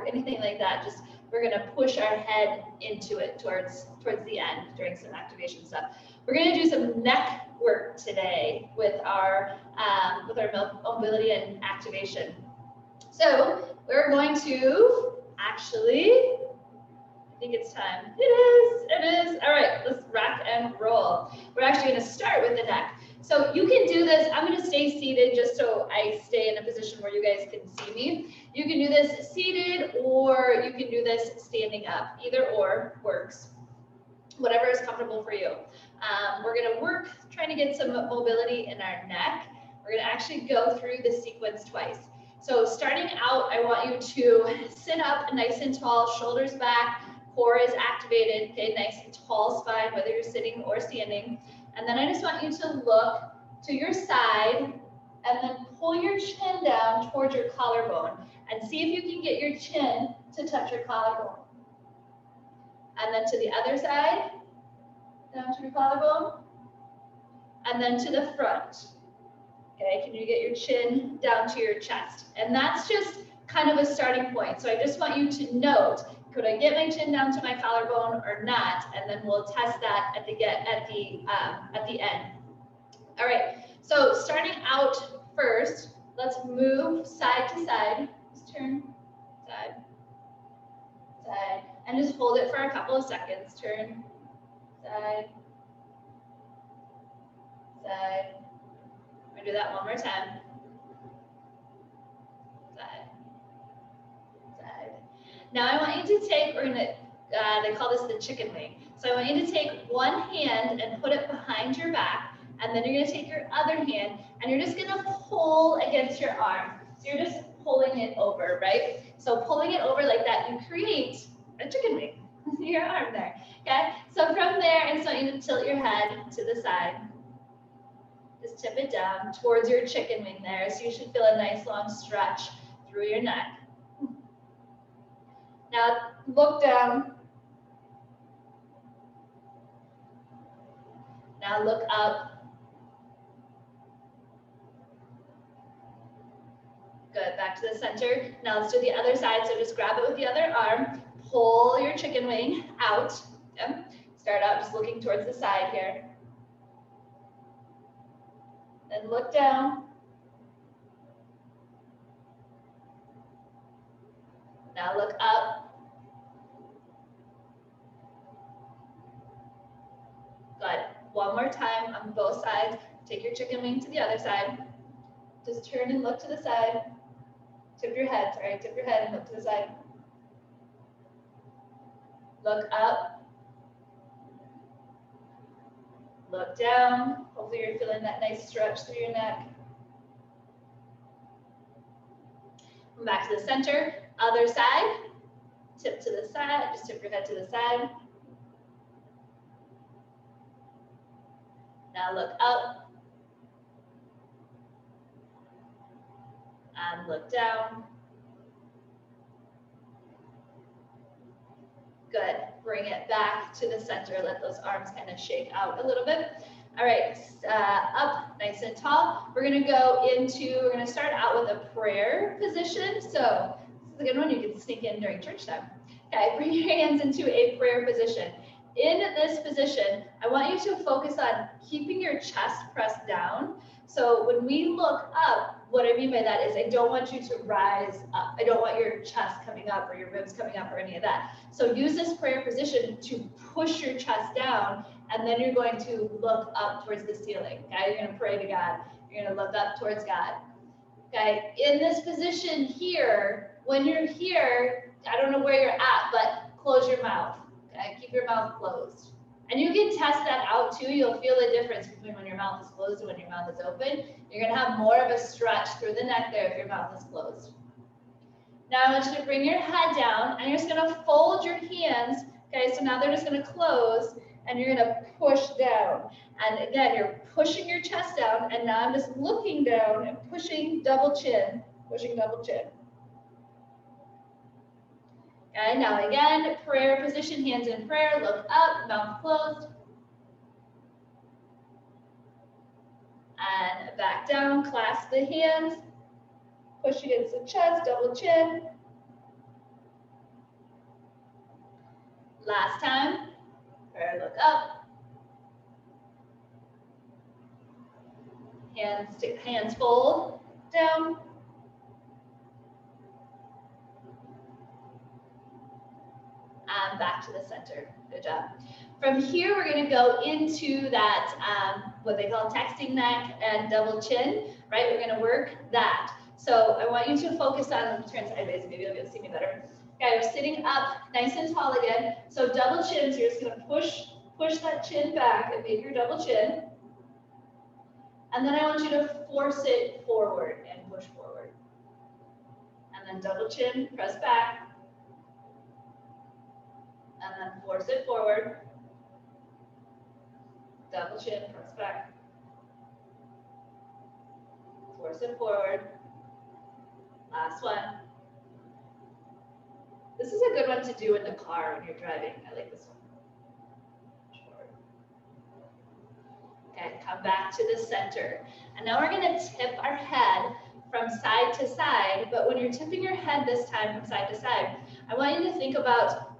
anything like that. Just we're gonna push our head into it towards the end during some activation stuff. We're gonna do some neck work today with our mobility and activation. So we're going to actually, I think it's time. It is. All right, let's rock and roll. We're actually gonna start with the neck. So you can do this, I'm gonna stay seated just so I stay in a position where you guys can see me. You can do this seated or you can do this standing up. Either or works, whatever is comfortable for you. We're gonna work trying to get some mobility in our neck. We're gonna actually go through the sequence twice. So starting out, I want you to sit up nice and tall, shoulders back, core is activated, okay, nice and tall spine, whether you're sitting or standing. And then I just want you to look to your side and then pull your chin down towards your collarbone and see if you can get your chin to touch your collarbone. And then to the other side, down to your collarbone, and then to the front. Okay, can you get your chin down to your chest? And that's just kind of a starting point. So I just want you to note, could I get my chin down to my collarbone or not? And then we'll test that at the end. All right, so starting out first, let's move side to side. Just turn side, side, and just hold it for a couple of seconds. Turn, side, side. I'm gonna do that one more time. Side, side. Now I want you to take, they call this the chicken wing. So I want you to take one hand and put it behind your back, and then you're gonna take your other hand and you're just gonna pull against your arm. So you're just pulling it over, right? So pulling it over like that, you create a chicken wing, your arm there, okay? So from there, I just want you to tilt your head to the side. Just tip it down towards your chicken wing there. So you should feel a nice long stretch through your neck. Now look down. Now look up. Good, back to the center. Now let's do the other side. So just grab it with the other arm. Pull your chicken wing out. Okay. Start out just looking towards the side here. Then look down. Now look up. Good. One more time on both sides. Take your chicken wing to the other side. Just turn and look to the side. Tip your head, sorry, tip your head and look to the side. Look up. Look down. Hopefully you're feeling that nice stretch through your neck. Come back to the center. Other side. Tip to the side. Just tip your head to the side. Now look up. And look down. Good. Bring it back to the center. Let those arms kind of shake out a little bit. All right, up nice and tall. We're going to start out with a prayer position. So this is a good one. You can sneak in during church time. Okay, bring your hands into a prayer position. In this position, I want you to focus on keeping your chest pressed down. So when we look up, what I mean by that is I don't want you to rise up. I don't want your chest coming up or your ribs coming up or any of that. So use this prayer position to push your chest down, and then you're going to look up towards the ceiling. Okay, you're going to pray to God. You're going to look up towards God. Okay, in this position here, when you're here, I don't know where you're at, but close your mouth. Okay, keep your mouth closed. And you can test that out too. You'll feel the difference between when your mouth is closed and when your mouth is open. You're going to have more of a stretch through the neck there if your mouth is closed. Now I want you to bring your head down and you're just going to fold your hands. Okay, so now they're just going to close and you're going to push down. And again, you're pushing your chest down, and now I'm just looking down and pushing double chin, pushing double chin. Okay, now again, prayer position, hands in prayer, look up, mouth closed. And back down, clasp the hands, push against the chest, double chin. Last time. Look up. Hands fold down. And back to the center. Good job. From here, we're going to go into that, what they call texting neck and double chin, right? We're going to work that. So I want you to focus on, turn sideways, maybe you'll be able to see me better. Okay, we're sitting up nice and tall again. So double chin, so you're just going to push that chin back and make your double chin. And then I want you to force it forward and push forward. And then double chin, press back. And then force it forward. Double chin, press back. Force it forward. Last one. This is a good one to do in the car when you're driving. I like this one. Okay, come back to the center. And now we're going to tip our head from side to side. But when you're tipping your head this time from side to side, I want you to think about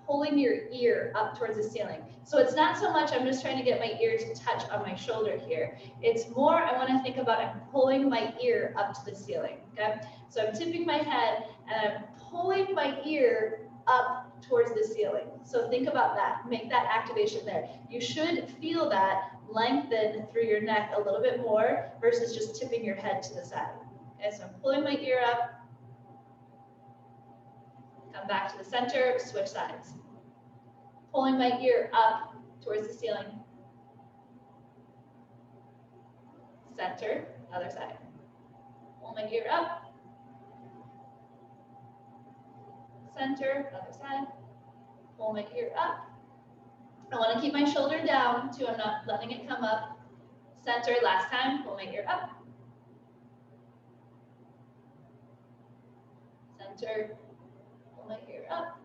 pulling your ear up towards the ceiling. So it's not so much I'm just trying to get my ear to touch on my shoulder here. It's more I want to think about I'm pulling my ear up to the ceiling. Okay, so I'm tipping my head and I'm pulling my ear up towards the ceiling. So think about that. Make that activation there. You should feel that lengthen through your neck a little bit more versus just tipping your head to the side. Okay, so I'm pulling my ear up. Come back to the center, switch sides. Pulling my ear up towards the ceiling. Center, other side. Pull my ear up. Center, other side. Pull my ear up. I want to keep my shoulder down too. I'm not letting it come up. Center, last time, pull my ear up. Center, pull my ear up.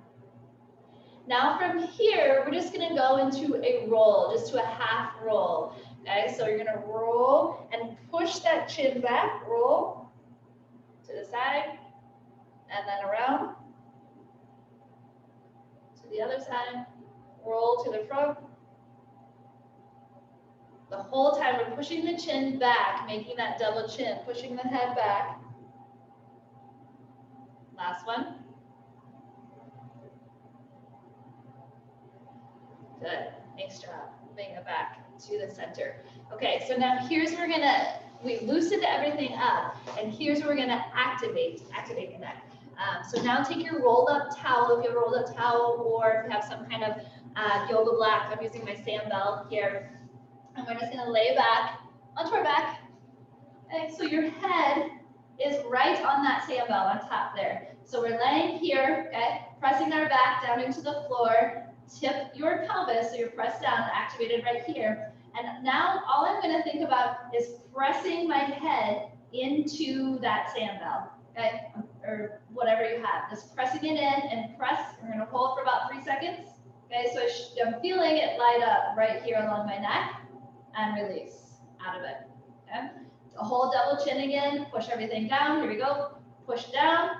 Now from here, we're just going to go into a roll, just to a half roll. Okay, so you're going to roll and push that chin back, roll to the side, and then around to the other side, roll to the front. The whole time we're pushing the chin back, making that double chin, pushing the head back. Last one. Good, nice job. Bring it back to the center. Okay, so now here's where we loosened everything up, and here's where we're gonna activate the neck. So now take your rolled up towel, if you have a rolled up towel, or if you have some kind of yoga block. I'm using my sandbell here. And we're just gonna lay back onto our back. Okay, so your head is right on that sandbell on top there. So we're laying here, okay, pressing our back down into the floor. Tip your pelvis, so you're pressed down, activated right here. And now all I'm going to think about is pressing my head into that sandbell, okay, or whatever you have. Just pressing it in and press. We're going to hold for about 3 seconds. Okay, so I'm feeling it light up right here along my neck, and release out of it. Okay, a whole double chin again. Push everything down. Here we go. Push down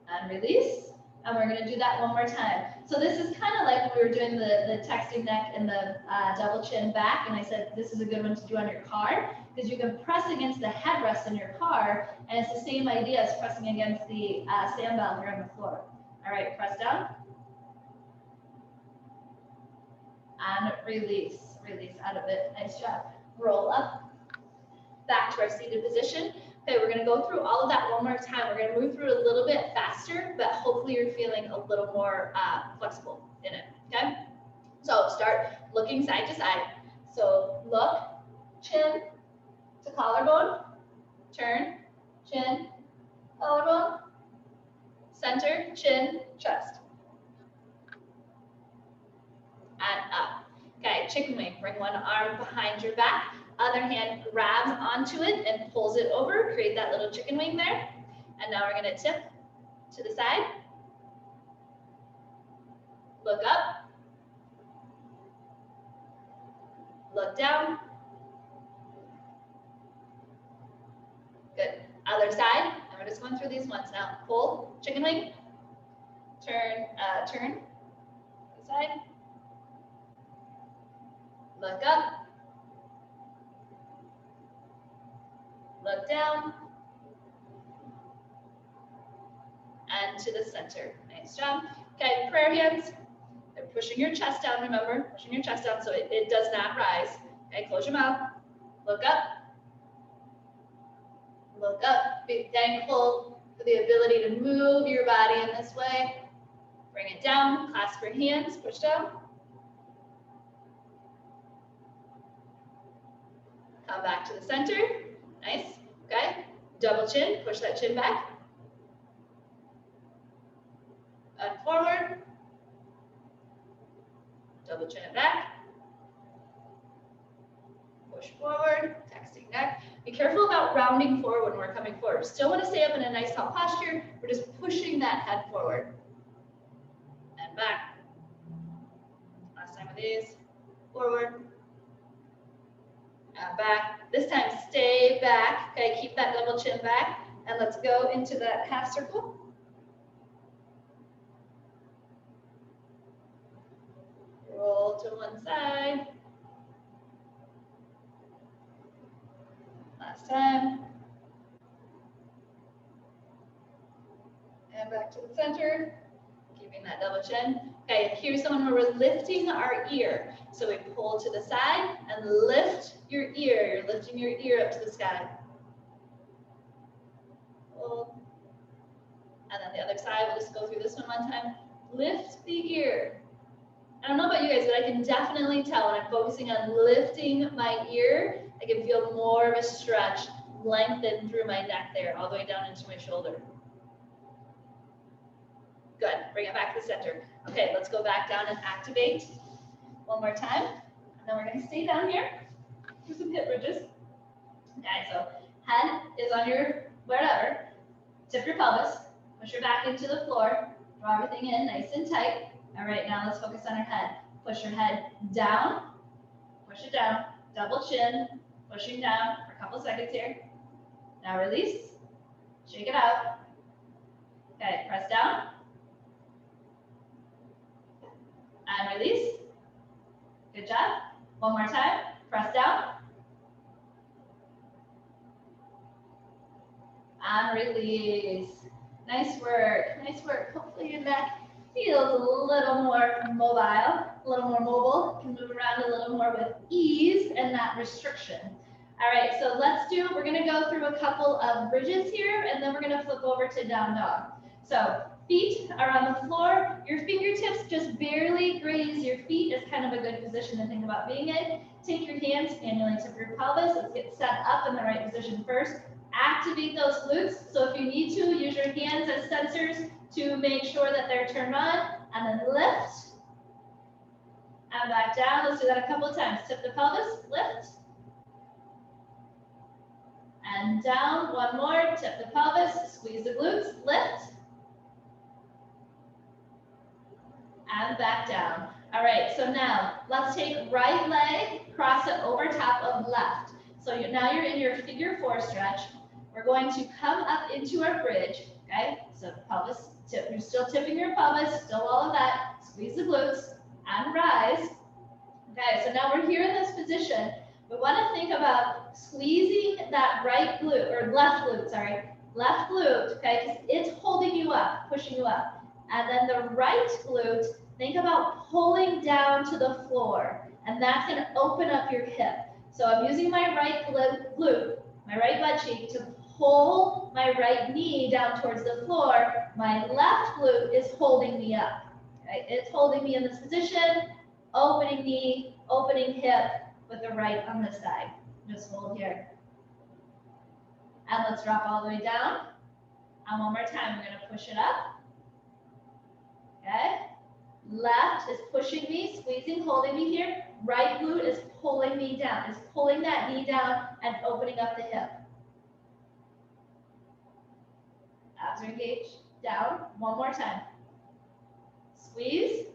and release. And we're going to do that one more time. So this is kind of like when we were doing the texting neck and the double chin back. And I said, this is a good one to do on your car because you can press against the headrest in your car. And it's the same idea as pressing against the sandbell here on the floor. All right, press down. And release. Release out of it. Nice job. Roll up. Back to our seated position. Okay, we're going to go through all of that one more time. We're going to move through it a little bit faster, but hopefully you're feeling a little more flexible in it, okay? So start looking side to side. So look, chin to collarbone, turn, chin, collarbone, center, chin, chest. And up. Okay, chicken wing. Bring one arm behind your back. Other hand grabs onto it and pulls it over. Create that little chicken wing there. And now we're going to tip to the side. Look up. Look down. Good. Other side. And we're just going through these ones now. Pull, chicken wing. turn, this side, look up, look down, and to the center. Nice job. Okay, prayer hands. They're pushing your chest down, remember, pushing your chest down so it does not rise. Okay, close your mouth, look up, look up. Be thankful for the ability to move your body in this way. Bring it down, clasp your hands, push down. Come back to the center, nice, okay. Double chin, push that chin back. And forward. Double chin it back. Push forward, texting neck. Be careful about rounding forward when we're coming forward. Still want to stay up in a nice tall posture. We're just pushing that head forward. And back. Last time with these. Forward. And back. This time stay back. Okay, keep that double chin back. And let's go into that half circle. Roll to one side. Last time. And back to the center. Keeping that double chin. Okay, here's the one where we're lifting our ear. So we pull to the side and lift your ear. You're lifting your ear up to the sky. Hold. And then the other side, we'll just go through this one time. Lift the ear. I don't know about you guys, but I can definitely tell when I'm focusing on lifting my ear, I can feel more of a stretch lengthen through my neck there, all the way down into my shoulder. Good, bring it back to the center. Okay, let's go back down and activate one more time. And then we're gonna stay down here, do some hip bridges. Okay, so head is on your wherever, tip your pelvis, push your back into the floor, draw everything in nice and tight. All right, now let's focus on our head. Push your head down, push it down, double chin, pushing down for a couple seconds here. Now release, shake it out. Okay, press down. And release. Good job. One more time, press down. And release. Nice work, nice work. Hopefully your neck feels a little more mobile, a little more mobile. Can move around a little more with ease and not restriction. All right, so we're gonna go through a couple of bridges here, and then we're gonna flip over to down dog. So feet are on the floor. Your fingertips just barely graze your feet is kind of a good position to think about being in. Take your hands, manually tip your pelvis. Let's get set up in the right position first. Activate those glutes. So if you need to, use your hands as sensors to make sure that they're turned on, and then lift and back down. Let's do that a couple of times. Tip the pelvis, lift and down. One more, tip the pelvis, squeeze the glutes, lift and back down. All right, so now let's take right leg, cross it over top of left. So now you're in your figure 4 stretch. We're going to come up into our bridge, okay? So pelvis tip, you're still tipping your pelvis, still all of that. Squeeze the glutes and rise. Okay, so now we're here in this position. We want to think about squeezing that right glute, or left glute, sorry. Left glute, okay, because it's holding you up, pushing you up. And then the right glute, think about pulling down to the floor. And that's going to open up your hip. So I'm using my right glute, my right butt cheek, to pull my right knee down towards the floor. My left glute is holding me up. Right? It's holding me in this position, opening knee, opening hip with the right on this side. Just hold here. And let's drop all the way down. And one more time, we're going to push it up. Okay? Left is pushing me, squeezing, holding me here. Right glute is pulling me down, is pulling that knee down and opening up the hip. Abs are engaged. Down. One more time. Squeeze,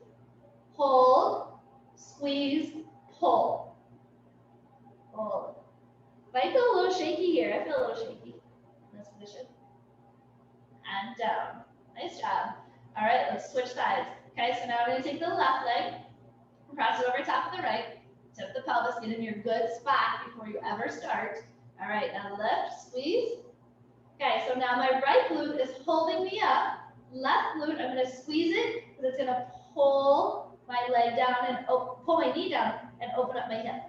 hold, squeeze, pull. Hold. Might feel a little shaky here. I feel a little shaky in this position. And down. Nice job. All right, let's switch sides. Okay, so now we're gonna take the left leg, cross it over top of the right, tip the pelvis, get in your good spot before you ever start. All right, now lift, squeeze. Okay, so now my right glute is holding me up. Left glute, I'm gonna squeeze it because it's gonna pull my leg down and pull my knee down and open up my hip.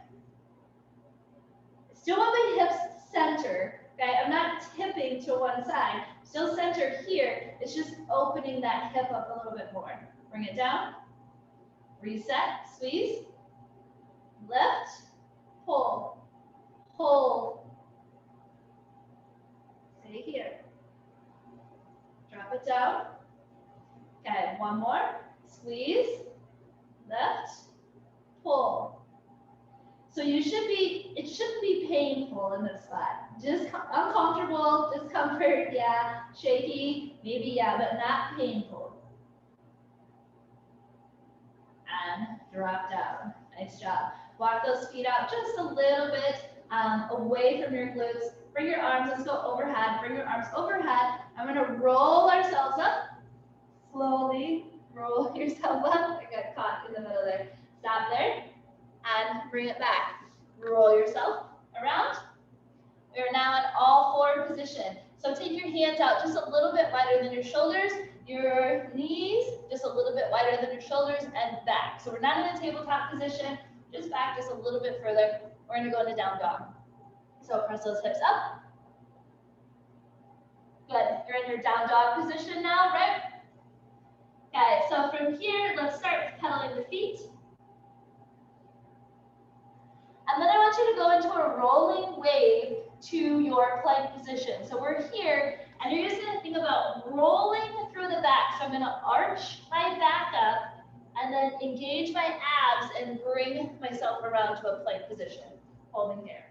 Still want my hips center, okay? I'm not tipping to one side. Still centered here. It's just opening that hip up a little bit more. Bring it down. Reset, squeeze. Lift, pull, hold. Stay here. Drop it down. Okay, one more. Squeeze, lift, pull. So it shouldn't be painful in this spot. Just uncomfortable, discomfort, yeah, shaky, maybe, yeah, but not painful. And drop down. Nice job. Walk those feet out just a little bit away from your glutes. Bring your arms, let's go overhead. Bring your arms overhead. I'm gonna roll ourselves up. Slowly roll yourself up. I got caught in the middle there. Stop there. And bring it back. Roll yourself around. We're now in all forward position. So take your hands out just a little bit wider than your shoulders, your knees just a little bit wider than your shoulders, and back. So we're not in a tabletop position, just back just a little bit further. We're gonna go into down dog. So press those hips up. Good, you're in your down dog position now, right? Okay, so from here, let's start pedaling the feet. And then I want you to go into a rolling wave to your plank position. So we're here, and you're just gonna think about rolling through the back. So I'm gonna arch my back up, and then engage my abs and bring myself around to a plank position, holding here.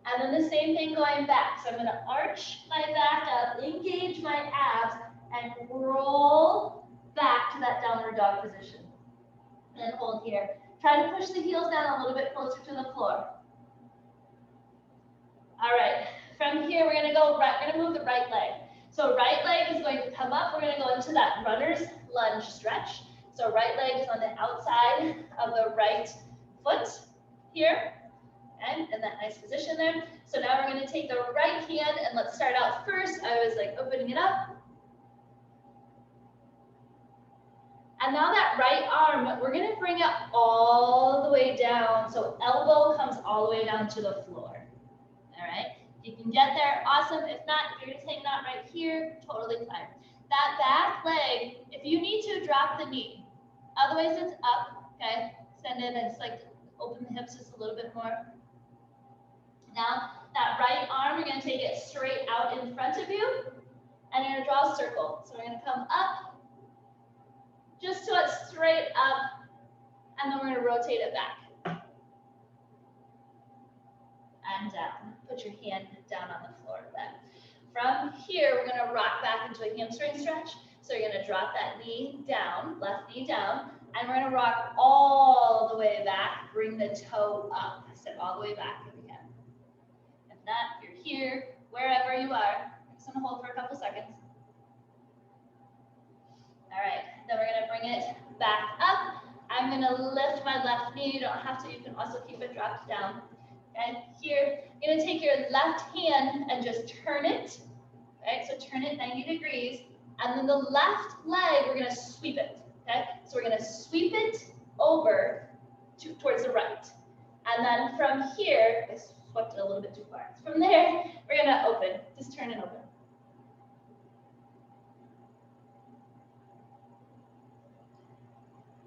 And then the same thing going back. So I'm gonna arch my back up, engage my abs, and roll back to that downward dog position. And hold here. Try to push the heels down a little bit closer to the floor. All right, from here, we're gonna move the right leg. So right leg is going to come up. We're gonna go into that runner's lunge stretch. So right leg is on the outside of the right foot here, and in that nice position there. So now we're gonna take the right hand, and let's start out first. I was like opening it up. And now that right arm, we're gonna bring it all the way down. So elbow comes all the way down to the floor. All right, if you can get there, awesome. If not, if you're just hanging out right here, totally fine. That back leg, if you need to, drop the knee. Otherwise, it's up, okay? Send in and just like open the hips just a little bit more. Now, that right arm, you're gonna take it straight out in front of you, and you're gonna draw a circle. So we're gonna come up, just to it straight up, and then we're gonna rotate it back. And down. Put your hand down on the floor then. From here, we're gonna rock back into a hamstring stretch. So you're gonna drop that knee down, left knee down, and we're gonna rock all the way back, bring the toe up. Step all the way back if you can. If not, you're here, wherever you are. I'm just gonna hold for a couple seconds. All right, then we're gonna bring it back up. I'm gonna lift my left knee. You don't have to, you can also keep it dropped down. And here, you're gonna take your left hand and just turn it, okay? So turn it 90 degrees, and then the left leg, we're gonna sweep it, okay? So we're gonna sweep it over towards the right. And then from here, I swept it a little bit too far. From there, we're gonna open, just turn and open.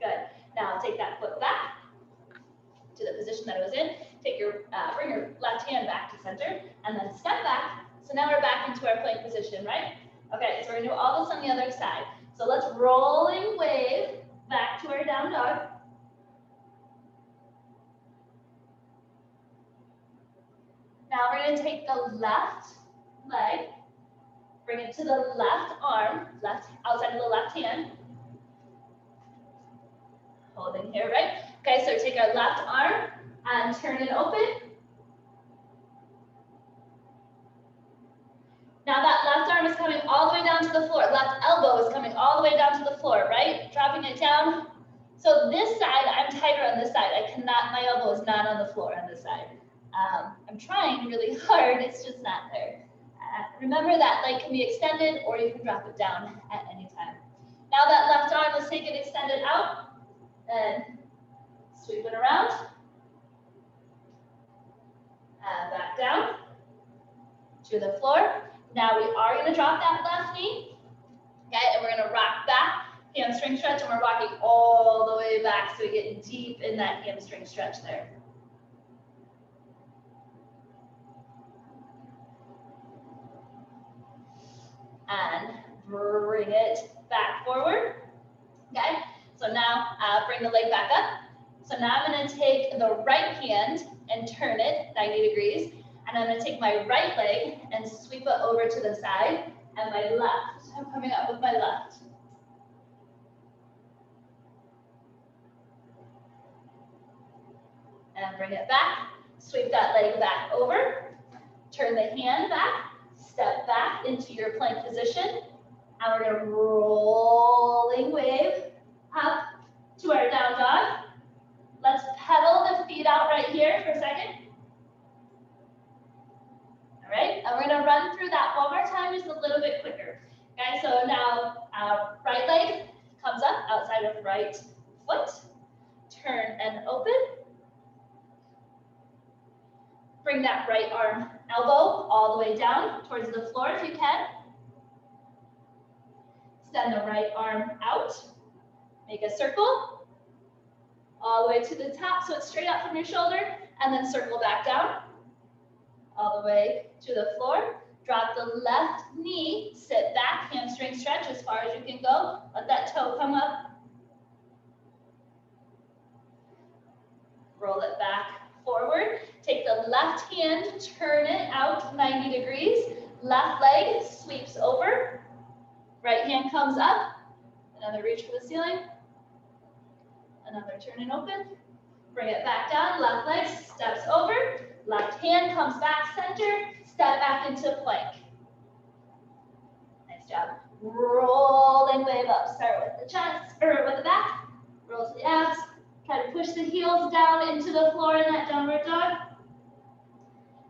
Good, now take that foot back to the position that it was in. Take your, bring your left hand back to center, and then step back. So now we're back into our plank position, right? Okay, so we're gonna do all this on the other side. So let's rolling wave back to our down dog. Now we're gonna take the left leg, bring it to the left arm, outside of the left hand. Holding here, right? Okay, so take our left arm and turn it open. Now that left arm is coming all the way down to the floor. Left elbow elbow is coming all the way down to the floor, right? Dropping it down. So this side, I'm tighter on this side. My elbow is not on the floor on this side. I'm trying really hard, it's just not there. Remember that leg can be extended or you can drop it down at any time. Now that left arm, let's take it extended out and sweep it around. And back down to the floor. Now we are going to drop that left knee. Okay, and we're going to rock back, hamstring stretch, and we're rocking all the way back so we get deep in that hamstring stretch there. And bring it back forward. Okay, so now bring the leg back up. So now I'm going to take the right hand and turn it 90 degrees. And I'm going to take my right leg and sweep it over to the side. And my left, I'm coming up with my left. And bring it back. Sweep that leg back over. Turn the hand back. Step back into your plank position. And we're going to rolling wave up to our down dog. Let's pedal the feet out right here for a second. All right, and we're going to run through that one more time, just a little bit quicker. Okay, so now right leg comes up outside of right foot. Turn and open. Bring that right arm, elbow all the way down towards the floor if you can. Extend the right arm out. Make a circle all the way to the top so it's straight up from your shoulder, and then circle back down all the way to the floor. Drop the left knee, sit back, hamstring stretch as far as you can go. Let that toe come up. Roll it back forward. Take the left hand, turn it out 90 degrees. Left leg sweeps over. Right hand comes up. Another reach for the ceiling. Another turn and open. Bring it back down. Left leg steps over. Left hand comes back center. Step back into plank. Nice job. Rolling wave up. Start with the chest, or with the back. Roll to the abs. Try to push the heels down into the floor in that downward dog.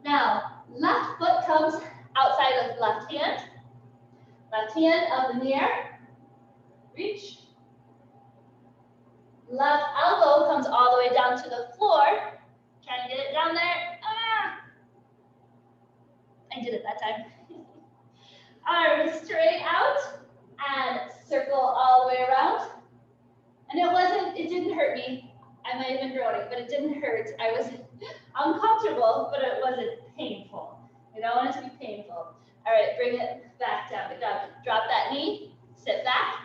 Now, left foot comes outside of left hand. Left hand up in the air. Reach. Left elbow comes all the way down to the floor. Try to get it down there. Ah! I did it that time. Arm straight out and circle all the way around. And it didn't hurt me. I might have been groaning, but it didn't hurt. I was uncomfortable, but it wasn't painful. I don't want it to be painful. All right, bring it back down. Good job. Drop that knee, sit back.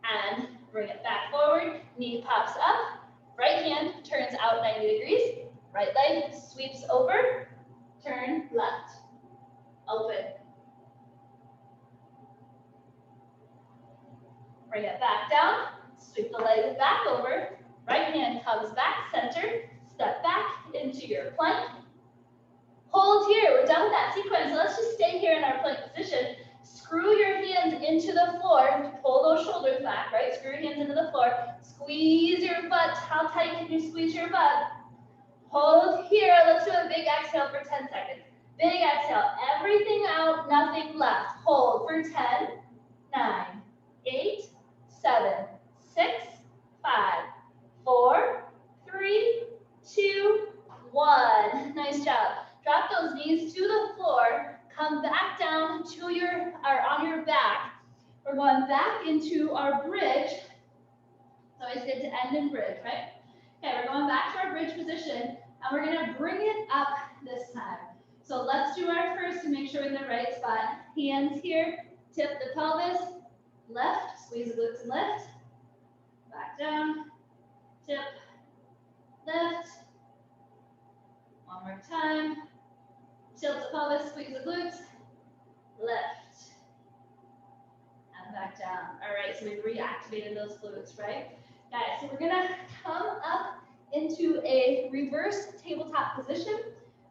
And bring it back forward. Knee pops up. Right hand turns out 90 degrees. Right leg sweeps over. Turn left. Open. Bring it back down. Sweep the leg back over. Right hand comes back center. Step back into your plank. Hold here. We're done with that sequence. So let's just stay here in our plank position. Screw your hands into the floor. Pull those shoulders back, right? Screw your hands into the floor. Squeeze your butt. How tight can you squeeze your butt? Hold here. Let's do a big exhale for 10 seconds. Big exhale. Everything out, nothing left. Hold for 10, 9, 8, 7, 6, 5, 4, 3, 2, 1. Nice job. Drop those knees to the floor. Come back down to on your back. We're going back into our bridge. So I said to end in bridge, right? Okay, we're going back to our bridge position, and we're going to bring it up this time. So let's do our first to make sure we're in the right spot. Hands here, tip the pelvis, left, squeeze the glutes and lift. Back down, tip, lift. One more time. Tilt the pelvis, squeeze the glutes, lift, and back down. All right, so we've reactivated those glutes, right? Guys, so we're gonna come up into a reverse tabletop position.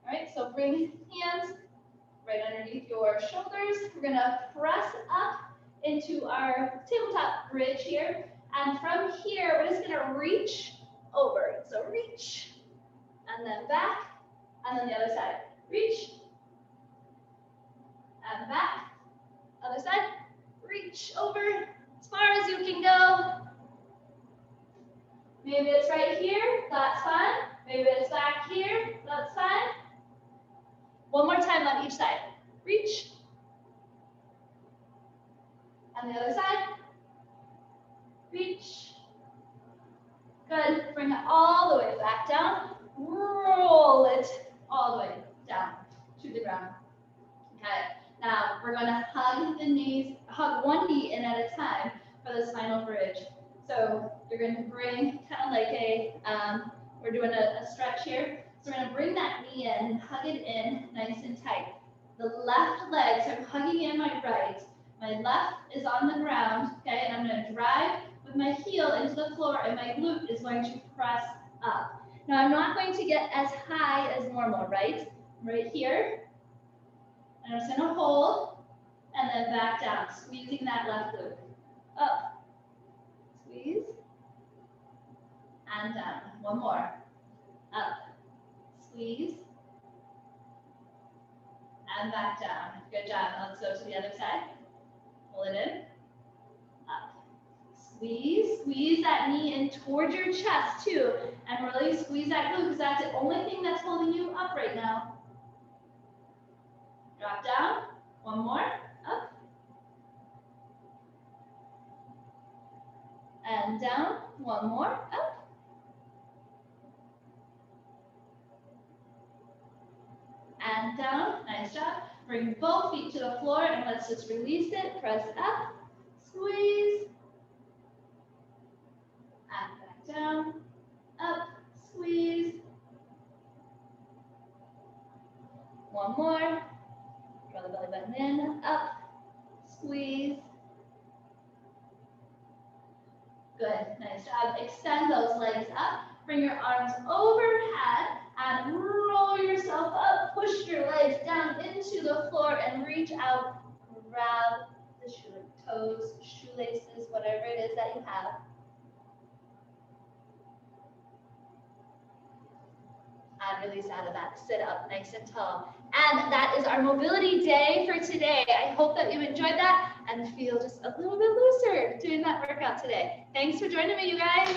All right, so bring hands right underneath your shoulders. We're gonna press up into our tabletop bridge here. And from here, we're just gonna reach over. So reach, and then back, and then the other side. Reach, and back. Other side, reach over as far as you can go. Maybe it's right here, that's fine. Maybe it's back here, that's fine. One more time on each side. Reach. And the other side. Reach. Good. Bring it all the way back down. Roll it all the way down to the ground. Okay. Now we're going to hug the knees, hug one knee in at a time for this final bridge. So you're going to bring kind of like a, we're doing a stretch here. So we're going to bring that knee in and hug it in nice and tight. The left leg, so I'm hugging in my right. My left is on the ground, okay, and I'm going to drive with my heel into the floor, and my glute is going to press up. Now I'm not going to get as high as normal, right? Right here. And I'm just going to hold, and then back down, squeezing that left glute. Up, squeeze, and down. One more. Up, squeeze, and back down. Good job. Let's go to the other side. Pull it in. Up. Squeeze. Squeeze that knee in towards your chest too. And really squeeze that glute because that's the only thing that's holding you up right now. Drop down. One more. Up. And down. One more. Up. And down. Nice job. Bring both feet to the floor and let's just release it. Press up. Squeeze. And back down. Up. Squeeze. One more. Draw the belly button in. Up. Squeeze. Good. Nice job. Extend those legs up. Bring your arms overhead and roll yourself up. Push your legs down into the floor and reach out. Grab the toes, shoelaces, whatever it is that you have. And release out of that. Sit up nice and tall. And that is our mobility day for today. I hope that you enjoyed that and feel just a little bit looser doing that workout today. Thanks for joining me, you guys.